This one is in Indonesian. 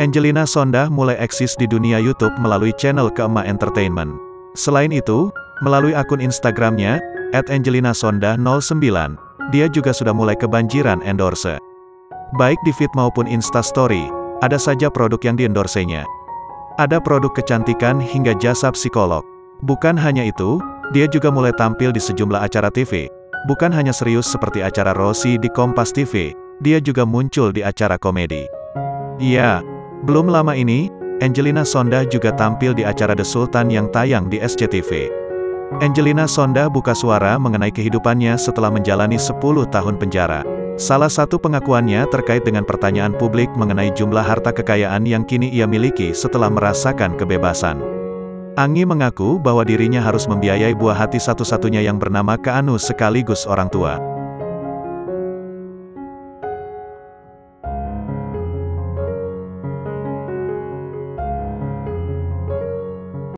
Angelina Sondah mulai eksis di dunia YouTube melalui channel Keema Entertainment. Selain itu, melalui akun Instagramnya, @angelinasondah09, dia juga sudah mulai kebanjiran endorse. Baik di feed maupun Instastory, ada saja produk yang diendorsenya. Ada produk kecantikan hingga jasa psikolog. Bukan hanya itu, dia juga mulai tampil di sejumlah acara TV. Bukan hanya serius seperti acara Rossi di Kompas TV, dia juga muncul di acara komedi. Iya, belum lama ini, Angelina Sondah juga tampil di acara The Sultan yang tayang di SCTV. Angelina Sondah buka suara mengenai kehidupannya setelah menjalani 10 tahun penjara. Salah satu pengakuannya terkait dengan pertanyaan publik mengenai jumlah harta kekayaan yang kini ia miliki setelah merasakan kebebasan. Anggi mengaku bahwa dirinya harus membiayai buah hati satu-satunya yang bernama Keanu sekaligus orang tua.